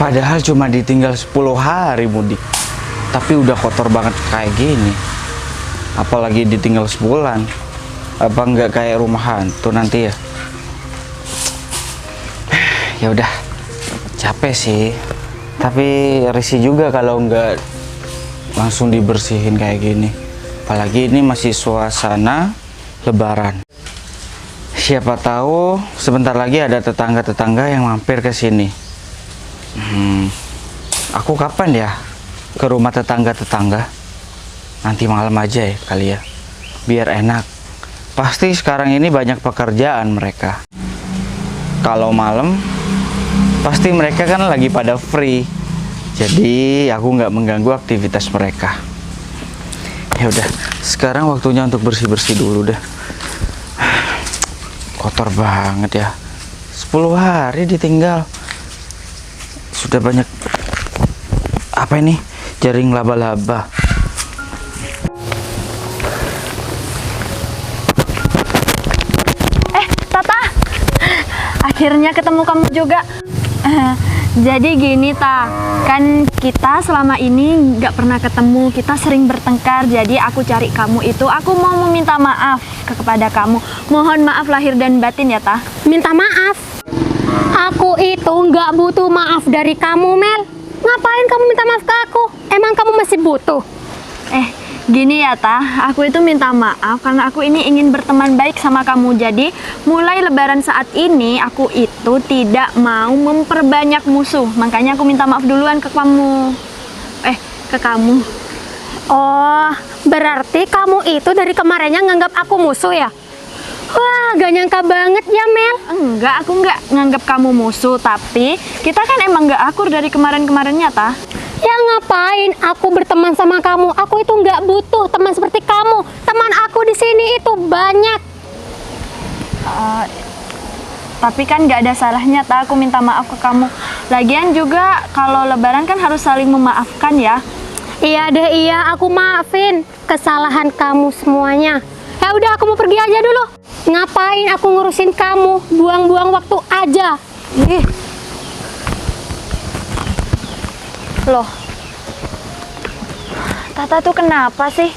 Padahal cuma ditinggal 10 hari mudik, tapi udah kotor banget kayak gini. Apalagi ditinggal sebulan. Apa nggak kayak rumah hantu nanti ya? Ya udah, capek sih. Tapi risih juga kalau nggak langsung dibersihin kayak gini. Apalagi ini masih suasana Lebaran. Siapa tahu sebentar lagi ada tetangga-tetangga yang mampir ke sini. Aku kapan ya ke rumah tetangga-tetangga? Nanti malam aja ya kali ya, biar enak. Pasti sekarang ini banyak pekerjaan mereka. Kalau malam pasti mereka kan lagi pada free, jadi aku nggak mengganggu aktivitas mereka. Ya udah, sekarang waktunya untuk bersih-bersih dulu deh. Kotor banget ya, 10 hari ditinggal. Sudah banyak apa ini, jaring laba-laba. Tata, akhirnya ketemu kamu juga. Jadi gini Ta, kan kita selama ini nggak pernah ketemu, kita sering bertengkar. Jadi aku cari kamu itu, aku mau meminta maaf kepada kamu. Mohon maaf lahir dan batin ya Ta. Minta maaf? Aku itu nggak butuh maaf dari kamu, Mel. Ngapain kamu minta maaf ke aku? Emang kamu masih butuh? Gini ya Ta, aku itu minta maaf karena aku ini ingin berteman baik sama kamu. Jadi mulai Lebaran saat ini aku itu tidak mau memperbanyak musuh. Makanya aku minta maaf duluan ke kamu. Ke kamu. Oh, berarti kamu itu dari kemarinnya nganggap aku musuh ya? Wah, gak nyangka banget ya, Mel. Enggak, aku nggak nganggap kamu musuh. Tapi kita kan emang nggak akur dari kemarin-kemarinnya Ta. Ya ngapain aku berteman sama kamu? Aku itu nggak butuh teman seperti kamu. Teman aku di sini itu banyak. Tapi kan nggak ada salahnya Ta, aku minta maaf ke kamu. Lagian juga kalau Lebaran kan harus saling memaafkan ya. Iya deh, iya, aku maafin kesalahan kamu semuanya. Ya udah, aku mau pergi aja dulu. Ngapain aku ngurusin kamu? Buang-buang waktu aja. Loh, Tata tuh kenapa sih?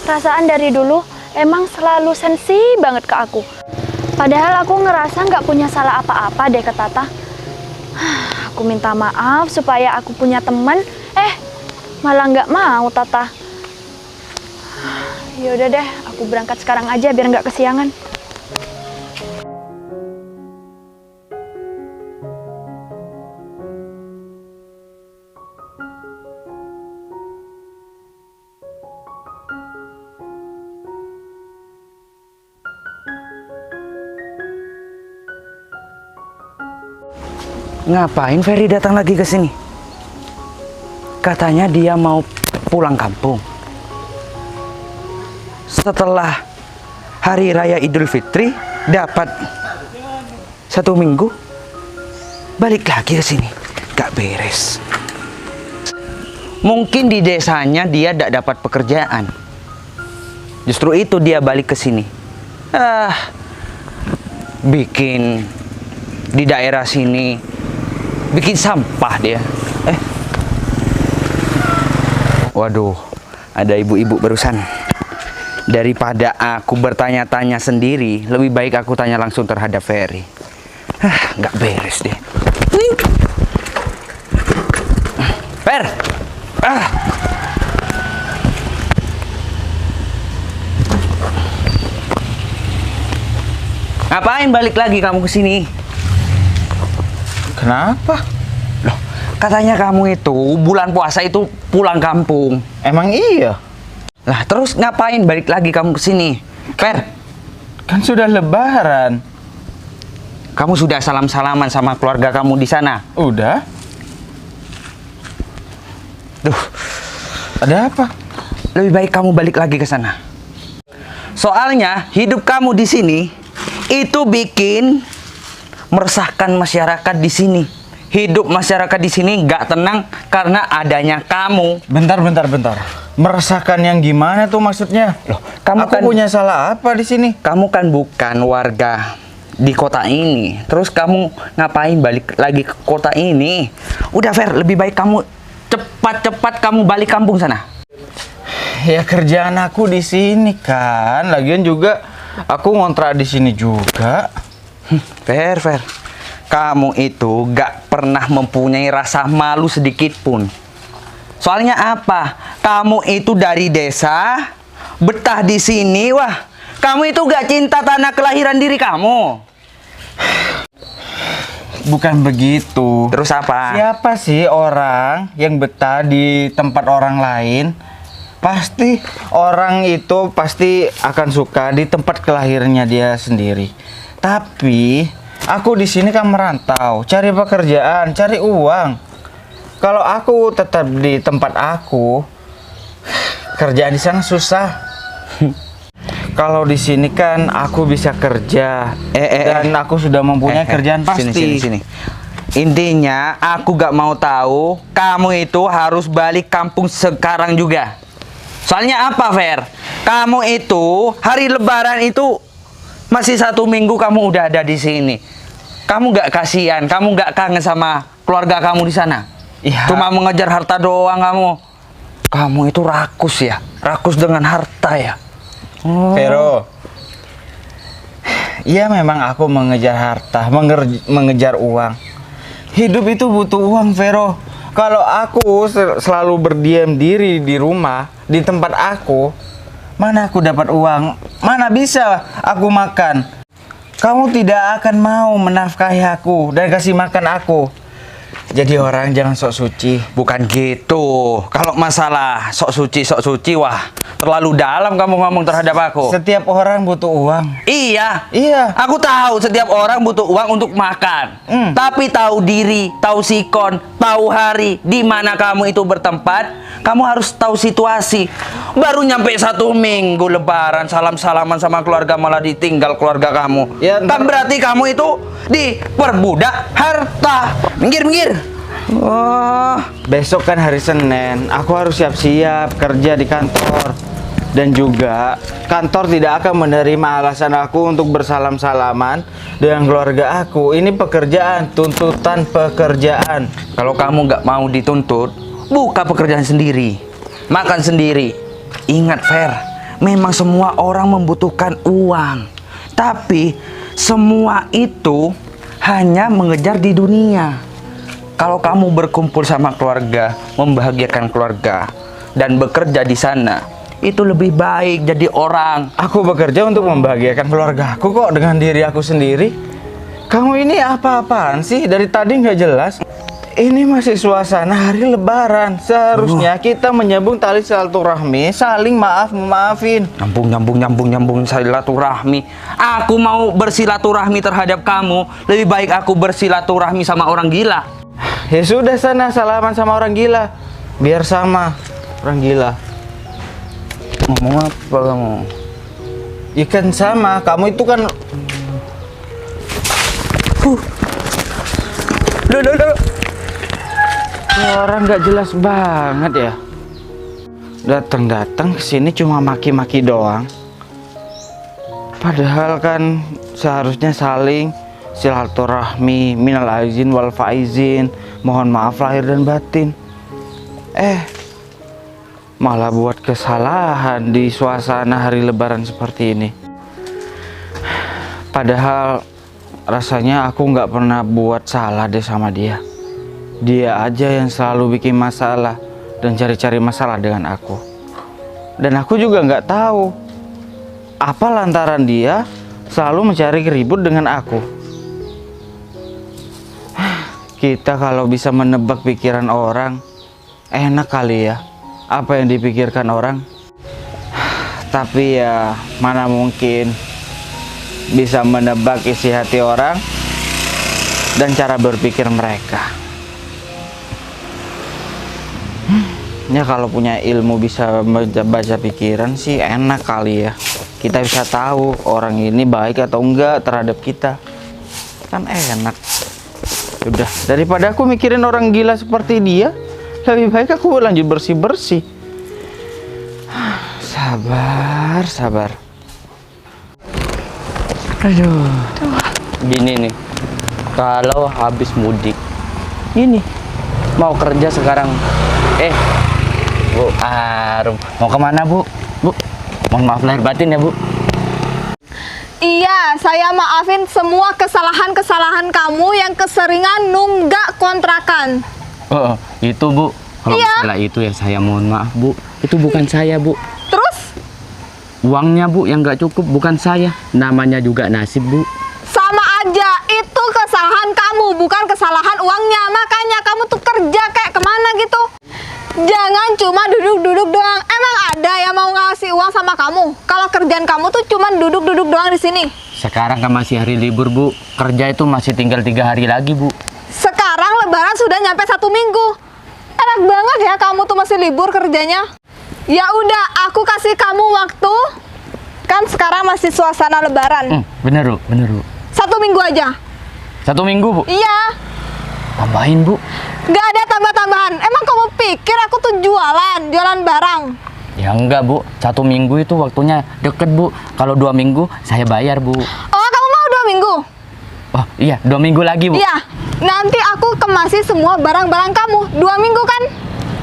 Perasaan dari dulu emang selalu sensi banget ke aku. Padahal aku ngerasa nggak punya salah apa-apa deh ke Tata. Aku minta maaf supaya aku punya teman, malah nggak mau Tata. Yaudah deh, aku berangkat sekarang aja biar nggak kesiangan. Ngapain Ferry datang lagi ke sini? Katanya dia mau pulang kampung. Setelah Hari Raya Idul Fitri dapat 1 minggu, balik lagi ke sini. Gak beres. Mungkin di desanya dia tidak dapat pekerjaan. Justru itu dia balik ke sini. Bikin di daerah sini, bikin sampah dia. Waduh, ada ibu-ibu barusan. Daripada aku bertanya-tanya sendiri, lebih baik aku tanya langsung terhadap Ferry. Nggak beres deh. Fer! Ngapain balik lagi kamu ke sini? Kenapa? Loh, katanya kamu itu bulan puasa itu pulang kampung. Emang iya? Lah, terus ngapain balik lagi kamu ke sini? Fer, Kan sudah lebaran. kamu sudah salam-salaman sama keluarga kamu di sana? Udah? Duh, Ada apa? lebih baik kamu balik lagi ke sana. Soalnya hidup kamu di sini itu bikin meresahkan masyarakat di sini. Hidup masyarakat di sini nggak tenang karena adanya kamu. Bentar. Meresahkan yang gimana tuh maksudnya? Loh, kamu Aku kan punya salah apa di sini? kamu kan bukan warga di kota ini. Terus kamu ngapain balik lagi ke kota ini? Udah Fer, lebih baik kamu cepat-cepat kamu balik kampung sana. Ya kerjaan aku di sini kan. Lagian juga aku ngontrak di sini juga. Fer. Kamu itu gak pernah mempunyai rasa malu sedikit pun. Soalnya apa? Kamu itu dari desa, betah di sini, wah. Kamu itu gak cinta tanah kelahiran diri kamu. Bukan begitu. Terus apa? Siapa sih orang yang betah di tempat orang lain? Pasti orang itu pasti akan suka di tempat kelahirannya dia sendiri. Tapi aku di sini kan merantau, cari pekerjaan, cari uang. Kalau aku tetap di tempat aku, kerjaan di sana susah. Kalau di sini kan aku bisa kerja dan aku sudah mempunyai kerjaan pasti. Sini. Intinya aku gak mau tahu kamu itu harus balik kampung sekarang juga. Soalnya apa, Fer? Kamu itu hari Lebaran itu masih 1 minggu kamu udah ada di sini. Kamu gak kasihan, kamu gak kangen sama keluarga kamu di sana. Iya. Cuma mengejar harta doang kamu. Kamu itu rakus ya, rakus dengan harta ya. Vero, iya memang aku mengejar harta, mengejar uang. Hidup itu butuh uang, Vero. Kalau aku selalu berdiam diri di rumah, di tempat aku, mana aku dapat uang? Mana bisa aku makan? Kamu tidak akan mau menafkahi aku dan kasih makan aku. Jadi orang jangan sok suci. Bukan gitu. Kalau masalah sok suci, wah, terlalu dalam kamu ngomong terhadap aku. Setiap orang butuh uang. Iya. Iya. Aku tahu setiap orang butuh uang untuk makan. Tapi tahu diri, tahu sikon, tahu hari di mana kamu itu bertempat. Kamu harus tahu situasi. Baru nyampe 1 minggu Lebaran, salam-salaman sama keluarga malah ditinggal keluarga kamu. Ya, Kan berarti kamu itu diperbudak harta. Minggir. Oh, Besok kan hari Senin, aku harus siap-siap kerja di kantor. Dan juga kantor tidak akan menerima alasan aku untuk bersalam-salaman dengan keluarga aku. Ini pekerjaan, tuntutan pekerjaan. kalau kamu nggak mau dituntut, buka pekerjaan sendiri, makan sendiri. Ingat, Fer, memang semua orang membutuhkan uang. Tapi semua itu hanya mengejar di dunia. Kalau kamu berkumpul sama keluarga, membahagiakan keluarga, dan bekerja di sana, itu lebih baik jadi orang. Aku bekerja untuk membahagiakan keluarga aku kok dengan diri aku sendiri. Kamu ini apa-apaan sih? Dari tadi nggak jelas. Ini masih suasana hari Lebaran. Seharusnya kita menyambung tali silaturahmi, saling maafin. Nyambung silaturahmi. Aku mau bersilaturahmi terhadap kamu. Lebih baik aku bersilaturahmi sama orang gila. Ya sudah sana salaman sama orang gila. Biar sama orang gila. Ngomong apa kamu? Ikan sama, kamu itu kan Duh. ini orang nggak jelas banget ya. Datang ke sini cuma maki-maki doang. Padahal kan seharusnya saling silaturahmi, minal aizin wal faizin, mohon maaf lahir dan batin. Malah buat kesalahan di suasana hari Lebaran seperti ini. Padahal rasanya aku nggak pernah buat salah deh sama dia. Dia aja yang selalu bikin masalah dan cari-cari masalah dengan aku. Dan aku juga nggak tahu apa lantaran dia selalu mencari ribut dengan aku. Kita kalau bisa menebak pikiran orang, enak kali ya. Apa yang dipikirkan orang. Tapi ya mana mungkin bisa menebak isi hati orang dan cara berpikir mereka. Ya kalau punya ilmu bisa baca pikiran sih enak kali ya. Kita bisa tahu orang ini baik atau enggak terhadap kita. Kan enak. Udah, daripada aku mikirin orang gila seperti dia, lebih baik aku lanjut bersih-bersih. Sabar. Aduh. Gini nih, kalau habis mudik, ini mau kerja sekarang. Bu Arum, mau kemana Bu? Mohon maaf lahir batin ya Bu. Iya, saya maafin semua kesalahan-kesalahan kamu yang keseringan nunggak kontrakan. Oh, itu Bu. Kalau Iya. masalah itu ya saya mohon maaf Bu. Itu bukan saya Bu. Terus, Uangnya Bu yang nggak cukup bukan saya. Namanya juga nasib Bu. sama aja, itu kesalahan kamu, bukan kesalahan uangnya. Makanya kamu tuh kerja kayak kemana gitu. Jangan cuma duduk-duduk doang. Emang ada yang mau ngasih uang sama kamu? Kalau kerjaan kamu tuh cuma duduk-duduk doang di sini. Sekarang kan masih hari libur Bu. Kerja itu masih tinggal 3 hari lagi Bu. Sekarang lebaran sudah nyampe 1 minggu. Enak banget ya kamu tuh masih libur kerjanya. Ya udah, aku kasih kamu waktu. Kan sekarang masih suasana lebaran. Bener Bu, bener Bu. 1 minggu aja. 1 minggu Bu. Iya. Tambahin Bu. Gak ada tambah-tambahan. Emang kamu pikir aku tuh jualan barang? Ya enggak Bu. 1 minggu itu waktunya deket Bu. Kalau 2 minggu saya bayar Bu. Oh, kamu mau 2 minggu? Oh iya, 2 minggu lagi Bu. Iya. Nanti aku kemasi semua barang-barang kamu. 2 minggu kan?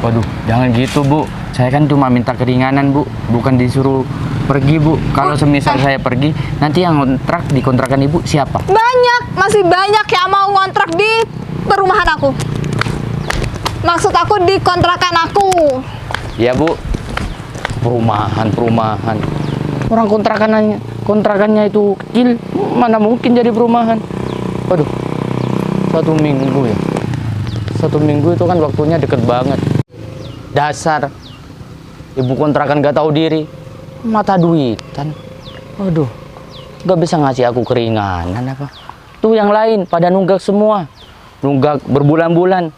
Waduh, jangan gitu Bu. Saya kan cuma minta keringanan Bu, bukan disuruh pergi Bu. Kalau semisal saya pergi, nanti yang kontrak di kontrakan Ibu siapa? Banyak, masih banyak yang mau ngontrak di perumahan aku. Maksud aku di kontrakan aku. Ya Bu, perumahan. Orang kontrakannya itu kecil, mana mungkin jadi perumahan? Waduh, 1 minggu ya. 1 minggu itu kan waktunya deket banget. Dasar ibu kontrakan gak tahu diri, mata duitan. Waduh, gak bisa ngasih aku keringanan apa? Tuh yang lain pada nunggak semua, nunggak berbulan-bulan.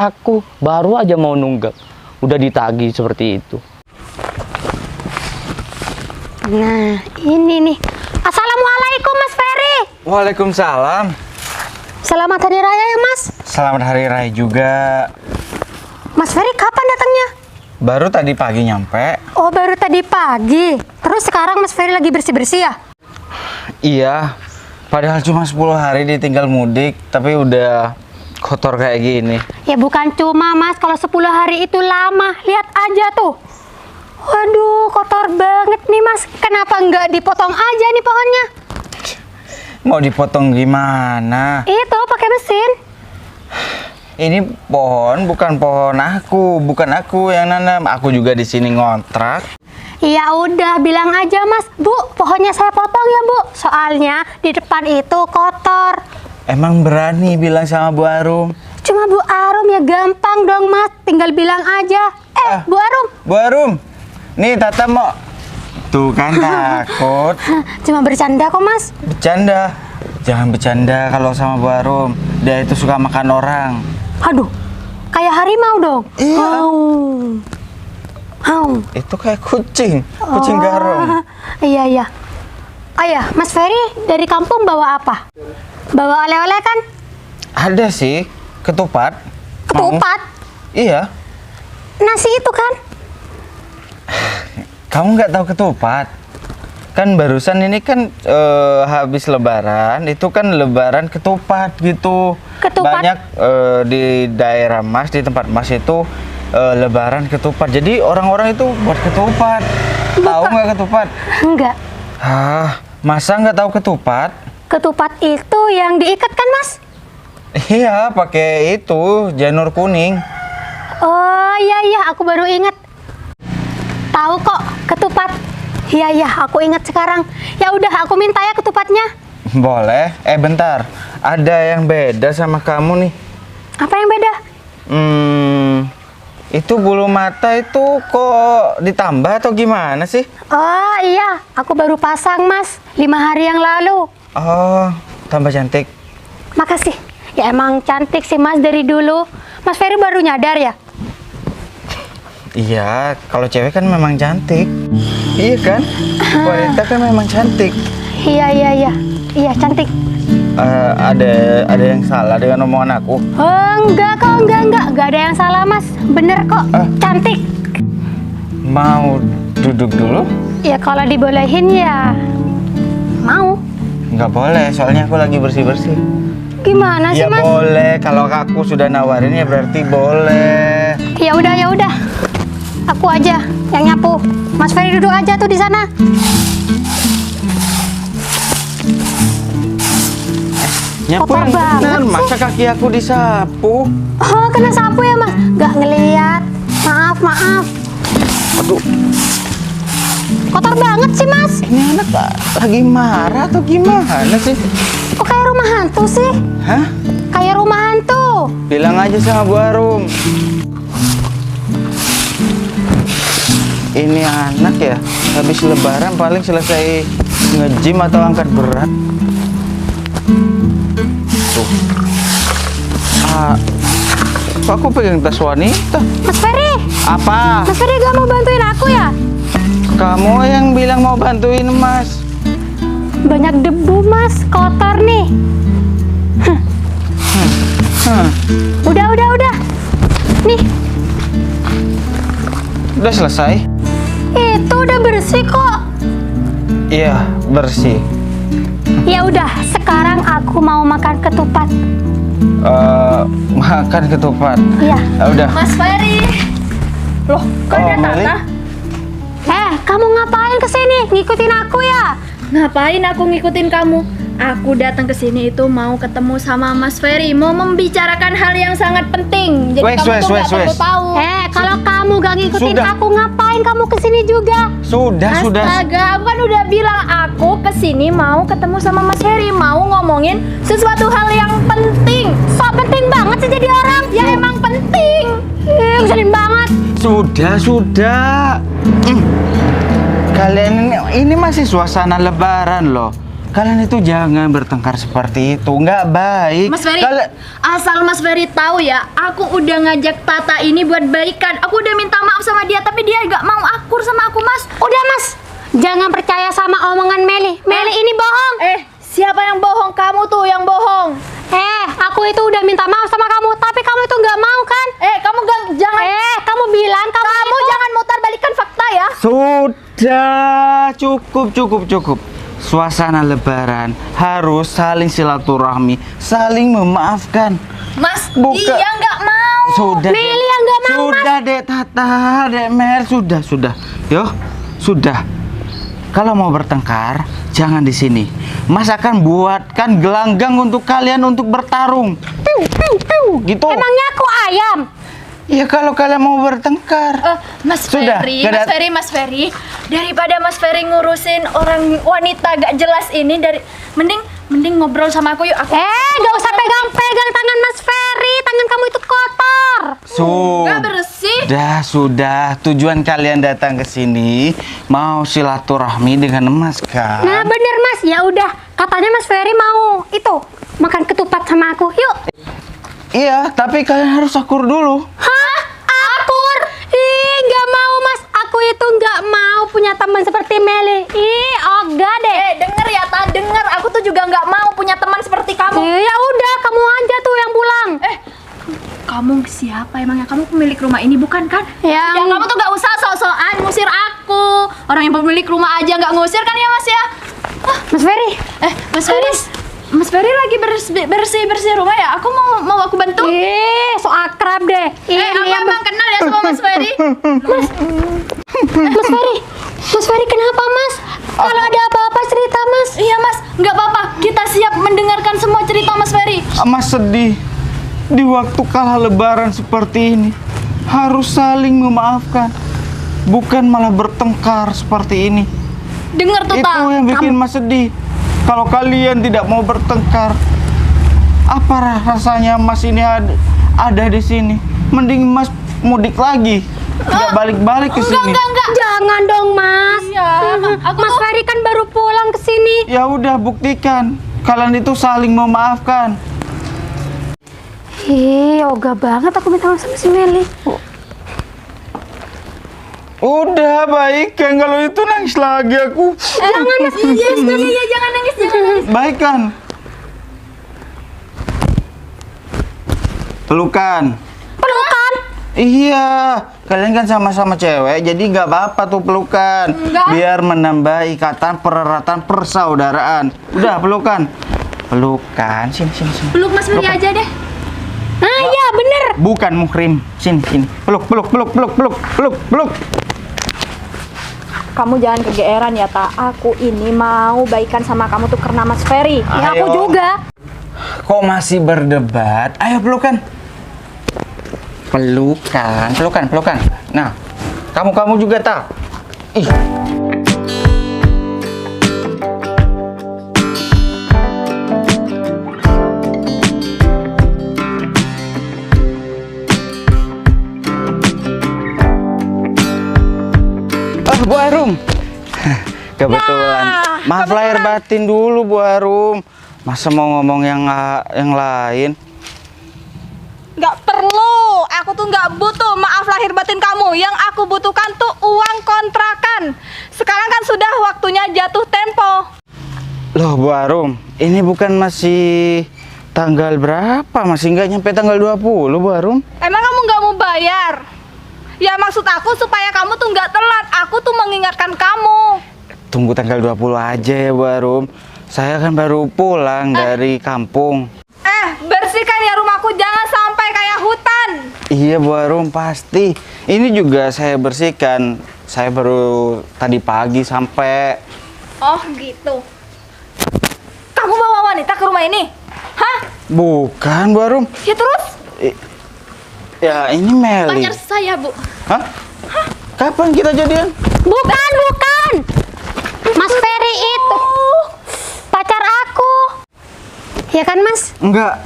Aku baru aja mau nunggak, udah ditagih seperti itu. Nah, ini nih. Assalamualaikum Mas Ferry. Waalaikumsalam. Selamat Hari Raya ya Mas. Selamat Hari Raya juga. Mas Ferry kapan datangnya? Baru tadi pagi nyampe. Oh, baru tadi pagi. Terus sekarang Mas Ferry lagi bersih-bersih ya? Iya. Padahal cuma 10 hari ditinggal mudik, tapi udah kotor kayak gini. Ya bukan cuma Mas, kalau 10 hari itu lama. Lihat aja tuh. Waduh, kotor banget nih Mas. Kenapa nggak dipotong aja nih pohonnya? Mau dipotong gimana? Itu pakai mesin. Ini pohon bukan pohon aku, bukan aku yang nanam. Aku juga di sini ngontrak. Ya udah, bilang aja Mas. Bu, pohonnya saya potong ya Bu. Soalnya di depan itu kotor. Emang berani bilang sama Bu Arum? Cuma Bu Arum ya gampang dong Mas. Tinggal bilang aja. Bu Arum. Bu Arum, nih Tata mau. Tuh kan takut. Cuma bercanda kok Mas. Bercanda. Jangan bercanda kalau sama Bu Arum. Dia itu suka makan orang. Aduh, kayak harimau dong. Iya. Itu kayak kucing garong. Iya. Oh ya, Mas Ferry dari kampung bawa apa? Bawa oleh-oleh kan? Ada sih, ketupat. Ketupat? Mau? Iya. Nasi itu kan? Kamu nggak tahu ketupat? Kan barusan ini kan habis lebaran, itu kan lebaran ketupat gitu. Ketupat? Banyak di daerah Mas, di tempat Mas itu lebaran ketupat. Jadi orang-orang itu buat ketupat. Tahu nggak ketupat? Enggak. Masa nggak tahu ketupat? Ketupat itu yang diikat kan Mas? Iya, pakai itu janur kuning. Oh iya, aku baru ingat. Tahu kok ketupat. Iya, aku ingat sekarang. Ya udah, aku minta ya ketupatnya. Boleh. Bentar. Ada yang beda sama kamu nih. Apa yang beda? Itu bulu mata itu kok ditambah atau gimana sih? Oh iya, aku baru pasang Mas 5 hari yang lalu. Oh, tambah cantik. Makasih. Ya emang cantik sih Mas dari dulu. Mas Ferry baru nyadar ya? Iya, kalau cewek kan memang cantik. Iya kan? Wanita kan memang cantik. Iya cantik. Ada yang salah dengan omongan aku. Oh, enggak kok, enggak ada yang salah Mas. Bener kok, cantik. Mau duduk dulu? Ya kalau dibolehin ya mau. Nggak boleh, soalnya aku lagi bersih-bersih. Gimana sih Ya Mas? boleh, kalau aku sudah nawarin ya berarti boleh. Ya udah. Aku aja yang nyapu. Mas Ferry duduk aja tuh di sana. Nyapu Kotor yang benar, banget sih. masa kaki aku disapu? Oh, kena sapu ya Mas? Gak ngeliat. Maaf. Aduh, Kotor banget sih Mas. ini anak lagi marah atau gimana sih? Kok kayak rumah hantu sih? Hah? Kayak rumah hantu. Bilang aja sama Bu Arum. Ini anak ya, habis lebaran paling selesai nge-gym atau angkat berat. Tuh. Kok aku pegang tas wanita? Mas Ferry, Apa? Mas Ferry gak mau bantuin aku ya? Kamu yang bilang mau bantuin Mas. Banyak debu Mas, kotor nih. Udah. Nih, Udah selesai? itu udah bersih kok. Iya, bersih. Ya udah, sekarang aku mau makan ketupat. Makan ketupat. Iya. Udah. Mas Ferry. Loh, kok ada Meli? Tata? Kamu ngapain kesini? Ngikutin aku ya? Ngapain aku ngikutin kamu? Aku datang ke sini itu mau ketemu sama Mas Ferry, mau membicarakan hal yang sangat penting. Jadi Wes, kamu tuh wes, nggak perlu wes. tahu. Kalau kamu gak ngikutin Sudah. aku, ngapain kamu kesini juga? Sudah. Astaga, aku kan udah bilang aku kesini mau ketemu sama Mas Ferry, mau ngomongin sesuatu hal yang penting. So penting banget sih jadi orang. Ya emang penting. Ngeselin banget. Sudah. Kalian ini masih suasana lebaran loh. Kalian itu jangan bertengkar seperti itu, nggak baik. Mas Ferry, Kalian- asal Mas Ferry tahu ya, aku udah ngajak Tata ini buat baikan. Aku udah minta maaf sama dia, tapi dia nggak mau akur sama aku, Mas. Udah Mas, jangan percaya sama omongan Meli. Meli ini bohong. Siapa yang bohong? Kamu tuh yang bohong. Aku itu udah minta maaf sama kamu, tapi kamu itu nggak mau kan? Kamu jangan. Kamu bilang kamu itu... jangan mutar balikan fakta ya. Sudah, cukup. Suasana lebaran harus saling silaturahmi, saling memaafkan. Mas, Buka- dia nggak mau. Sudah. Meli yang nggak mau, Sudah, Dek Tata, Dek Mel, sudah. Yo, sudah. Kalau mau bertengkar, jangan di sini. Mas akan buatkan gelanggang untuk kalian untuk bertarung. Piu, gitu. Emangnya aku ayam? Ya kalau kalian mau bertengkar. Mas Sudah, Ferry, gak ada- Mas Ferry, daripada Mas Ferry ngurusin orang wanita gak jelas ini, mending ngobrol sama aku yuk. Gak usah pegang-pegang tangan Mas Ferry. Tangan kamu itu kotor. Nggak bersih. Sudah. Tujuan kalian datang ke sini mau silaturahmi dengan Mas kan? Nah bener Mas, ya udah. Katanya Mas Ferry mau itu makan ketupat sama aku. Yuk. Iya, tapi kalian harus akur dulu. Hah? Akur? Nggak mau Mas. Aku itu nggak mau punya teman seperti Meli. Ogah deh. Denger ya, denger. Aku tuh juga nggak mau punya teman seperti kamu. Ya udah, kamu aja tuh yang pulang. Kamu siapa emangnya? Kamu pemilik rumah ini bukan kan? Yang- Ya kamu tuh nggak usah sok-sokan ngusir aku. Orang yang pemilik rumah aja nggak ngusir kan ya Mas ya? Mas Ferry. Mas Ferry. Mas Ferry lagi bersih rumah ya? Aku mau aku bantu? So akrab deh. Aku emang kenal ya sama Mas Ferry. Mas Ferry kenapa Mas? Kalau ada apa-apa cerita Mas. Iya Mas, nggak apa-apa. Kita siap mendengarkan semua cerita Mas Ferry. Mas sedih. Di waktu kala lebaran seperti ini harus saling memaafkan, bukan malah bertengkar seperti ini. Dengar tuh Itu Ta. yang bikin Mas sedih. Kalau kalian tidak mau bertengkar, apa rasanya Mas ini ada di sini. Mending Mas mudik lagi. Nggak balik-balik ke sini. Enggak. Jangan dong, Mas. Iya, Mas Ferry kan baru pulang ke sini. Ya udah buktikan. Kalian itu saling memaafkan. Ih, ogah banget aku minta maaf sama si Meli. Udah baik kan, kalau itu nangis lagi aku. Jangan, Mas. Iya, jangan nangis. Baik kan? Pelukan. Pelukan. Iya, kalian kan sama-sama cewek, jadi nggak apa-apa tuh pelukan. Biar menambah ikatan pereratan persaudaraan. Udah pelukan. Pelukan, sini. Peluk Mas Ferry aja deh. Nah, iya bener. Bukan muhrim. Sini. Peluk. Kamu jangan kegeeran ya, Ta. Aku ini mau baikan sama kamu tuh karena Mas Ferry. Ya aku Ayo. juga. Kok masih berdebat? Ayo pelukan. Pelukan. Nah, kamu juga tak? Ih. Oh, Bu Arum. Kebetulan. Maaf lahir batin dulu, Bu Arum. Masa mau ngomong yang lain? Nggak perlu, aku tuh nggak butuh maaf lahir batin kamu. Yang aku butuhkan tuh uang kontrakan. Sekarang kan sudah waktunya jatuh tempo. Loh Bu Arum, ini bukan masih tanggal berapa? Masih nggak nyampe tanggal 20 Bu Arum? Emang kamu nggak mau bayar? Ya maksud aku supaya kamu tuh nggak telat. Aku tuh mengingatkan kamu. Tunggu tanggal 20 aja ya Bu Arum. Saya kan baru pulang dari kampung. Bersihkan ya rumahku, jangan sampai kayak hutan. Iya Bu Arum, pasti. Ini juga saya bersihkan. Saya baru tadi pagi sampai. Oh gitu. Kamu bawa wanita ke rumah ini? Hah? Bukan Bu Arum. Ya terus? Ya ini Meli. Pacar saya, Bu. Hah? Kapan kita jadian? Bukan. Mas Ferry itu pacar aku. Ya kan, Mas? Enggak.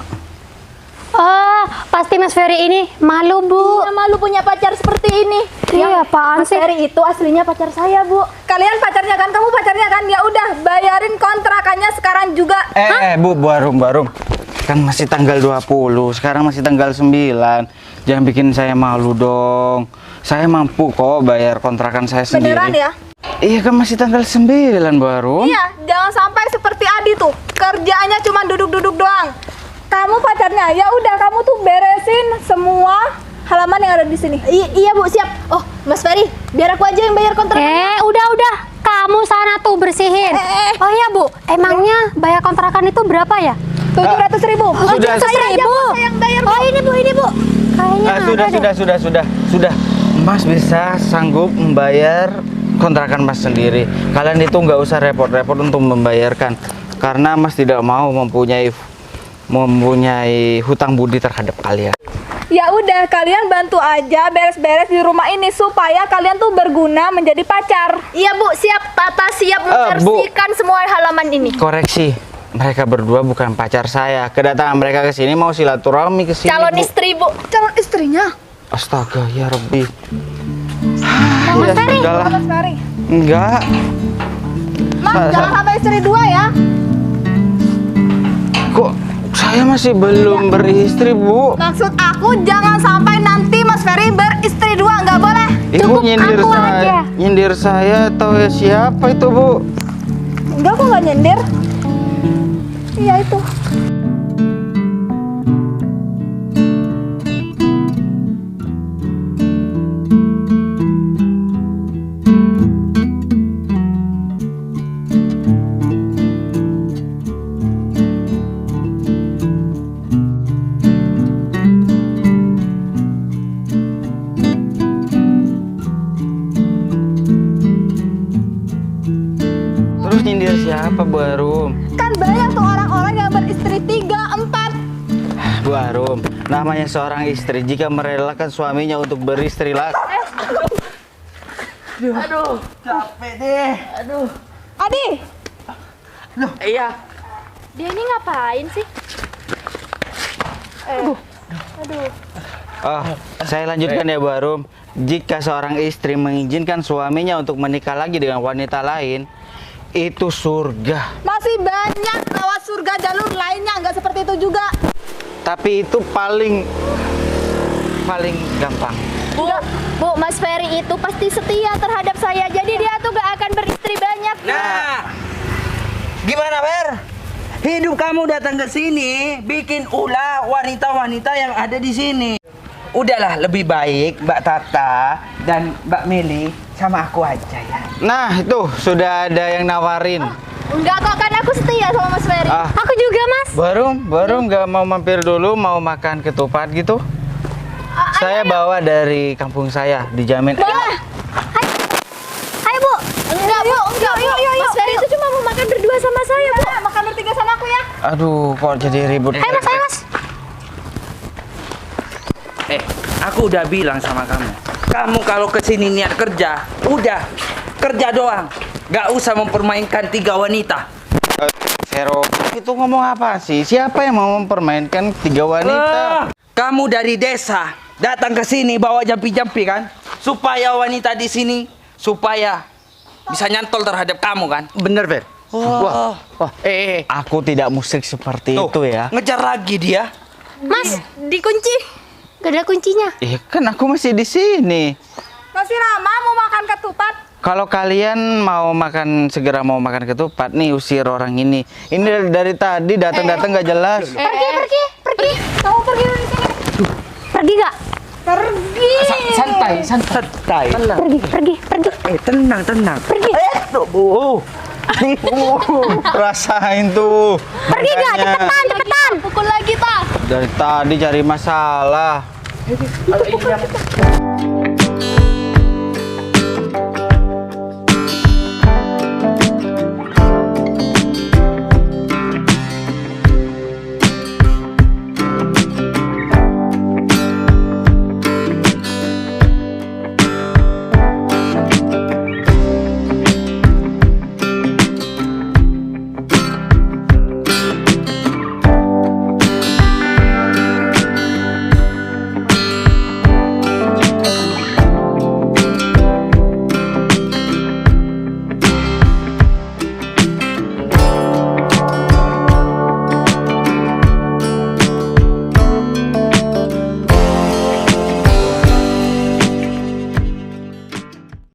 Oh, pasti Mas Ferry ini malu, Bu. Iya, malu punya pacar seperti ini. Iya, apaan Mas sih? Ferry itu aslinya pacar saya, Bu. Kalian pacarnya kan? Kamu pacarnya kan? Ya udah, bayarin kontrakannya sekarang juga. Bu Arum. Kan masih tanggal 20, sekarang masih tanggal 9. Jangan bikin saya malu dong. Saya mampu kok bayar kontrakan saya sendiri. Beneran ya? Iya kan masih tanggal 9 Bu Arum. Iya, jangan sampai seperti Adi tuh. Kerjaannya cuma duduk-duduk doang. Kamu pacarnya, ya udah kamu tuh beresin semua halaman yang ada di sini. Iya, Bu, siap. Oh, Mas Ferry, biar aku aja yang bayar kontrak. Udah. Kamu sana tuh bersihin. Oh iya, Bu. Emangnya bayar kontrakan itu berapa ya? 700.000. Sudah. Saya aja Bu, saya yang bayar. Oh, ini, Bu. Kayaknya ada deh. Sudah. Mas bisa sanggup membayar kontrakan Mas sendiri. Kalian itu nggak usah repot-repot untuk membayarkan, karena Mas tidak mau mempunyai hutang budi terhadap kalian. Ya udah, kalian bantu aja beres-beres di rumah ini supaya kalian tuh berguna menjadi pacar. Iya, Bu, siap. Tata siap Bu. membersihkan semua halaman ini. Koreksi, mereka berdua bukan pacar saya. Kedatangan mereka ke sini mau silaturahmi ke sini. Calon Bu. istri, Bu. Calon istrinya. Astaga, ya Rabbi. Mas Ferry. Sudahlah. Mas Ferry. Enggak. Mas, jangan sampai istri dua ya. Kok saya masih belum beristri, Bu? Maksud aku jangan sampai nanti Mas Ferry beristri dua, nggak boleh. Ibu Cukup nyindir aku saya. aja. Nyindir saya atau siapa itu, Bu? Enggak, aku nggak nyindir. Iya itu. Terus nyindir siapa, Bu Arum? Kan banyak tuh orang-orang yang beristri 3, 4. Bu Arum, namanya seorang istri jika merelakan suaminya untuk beristri lagi. Aduh, capek deh. Adi, Iya. Dia ini ngapain sih? aduh. Oh, saya lanjutkan ya Bu Arum. Jika seorang istri mengizinkan suaminya untuk menikah lagi dengan wanita lain, itu surga. Masih banyak lewat surga jalur lainnya, nggak seperti itu juga. Tapi itu paling gampang. Bu, Mas Ferry itu pasti setia terhadap saya. Jadi dia tuh gak akan beristri banyak. Nah, gimana Fer? Hidup kamu datang ke sini bikin ulah wanita-wanita yang ada di sini. Udahlah, lebih baik Mbak Tata dan Mbak Meli sama aku aja ya. Nah, itu sudah ada yang nawarin. Enggak kok, kan aku setia sama Mas Ferry. Ah, Aku juga, Mas. baru nggak mau mampir dulu, mau makan ketupat gitu? Saya bawa dari kampung saya, dijamin. Boleh. Ayo Bu. Enggak Bu. Mas Ferry itu cuma mau makan berdua sama saya Bu. Makan bertiga sama aku ya. Aduh, kok jadi ribut. Ayo, Mas. Aku udah bilang sama kamu. Kamu kalau kesini niat kerja, udah kerja doang. Gak usah mempermainkan 3 wanita. Vero, itu ngomong apa sih? Siapa yang mau mempermainkan 3 wanita? Kamu dari desa datang ke sini bawa jampi-jampi kan? Supaya wanita di sini supaya bisa nyantol terhadap kamu kan? Bener, Ver. Wah, Aku tidak musik seperti itu ya. ngejar lagi dia. Mas, dikunci. Gak ada kuncinya. Kan aku masih di sini. Masih lama mau makan ketupat. Kalau kalian segera mau makan ketupat nih, usir orang ini. Ini dari tadi datang-datang nggak jelas. Pergi. Kamu pergi dari sini. Pergi gak? Pergi. Santai. Pergi. Tenang. Pergi. Rasain tuh. Pergi gak? Makanya Cepetan. Pukul lagi, Ta. dari tadi cari masalah.